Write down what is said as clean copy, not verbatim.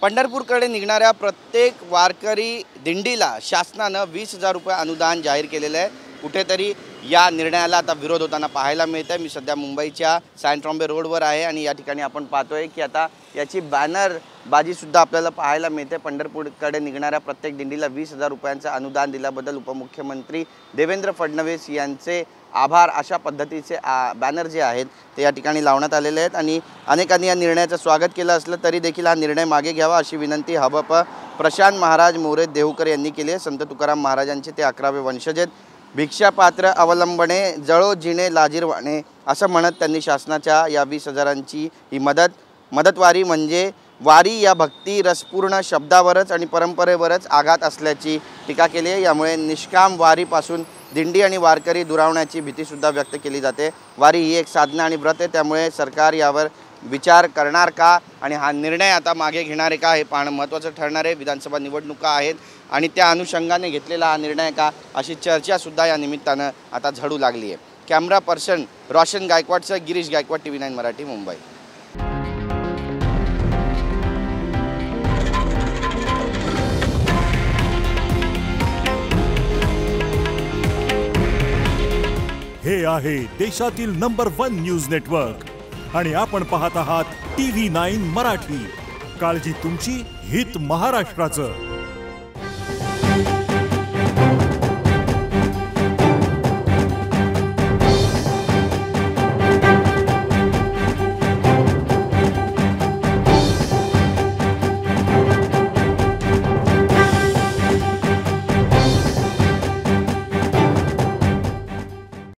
पंढरपूरकडे निघणाऱ्या प्रत्येक वारकरी दिंडीला शासनानं 20,000 रुपये अनुदान जाहीर केलेलं आहे। कुठेतरी या निर्णयाला आता विरोध होताना पाहायला मिळतंय। मी सध्या मुंबईच्या सँट्रॉम्बे रोडवर आहे आणि या ठिकाणी आपण पाहतोय की आता याची बॅनर बाजी सुद्धा आपल्याला पाहायला मिळते। पंढरपूरकडे निघणाऱ्या प्रत्येक दिंडीला 20,000 रुपयांचे अनुदान दिल्याबद्दल उपमुख्यमंत्री देवेंद्र फडणवीस यांचे आभार अशा पद्धतीचे बॅनर जे आहेत ते या ठिकाणी लावण्यात आलेले आहेत आणि अनेकांनी या निर्णयाचं स्वागत केलं असलं तरी देखील हा निर्णय मागे घ्यावा अशी विनंती हबप प्रशांत महाराज मोरे देहूकर यांनी केली आहे। संत तुकाराम महाराजांचे ते 11वे वंशज आहेत। भिक्षापात्र अवलंबणे जळो जिणे लाजीरवाणे असं म्हणत त्यांनी शासनाच्या या 20,000ची ही मदतवारी म्हणजे वारी या भक्ती रसपूर्ण शब्दावरच आणि परंपरेवरच आघात असल्याची टीका केली आहे। यामुळे निष्काम वारीपासून दिंडी आणि वारकरी दुरावण्याची भीतीसुद्धा व्यक्त केली जाते। वारी ही एक साधना आणि व्रत आहे, त्यामुळे सरकार यावर विचार करणार का आणि हा निर्णय आता मागे घेणार आहे का हे पाहणं महत्त्वाचं ठरणार आहे। विधानसभा निवडणुका आहेत आणि त्या अनुषंगाने घेतलेला हा निर्णय का अशी चर्चासुद्धा या निमित्तानं आता झडू लागली आहे। कॅमेरा पर्सन रोशन गायकवाडसह गिरीश गायकवाड, TV9 मराठी, मुंबई। हे आहे देशातील नंबर 1 न्यूज नेटवर्क आणि आपण पाहत आहात TV9 मराठी। काळजी तुमची, हित महाराष्ट्राचं।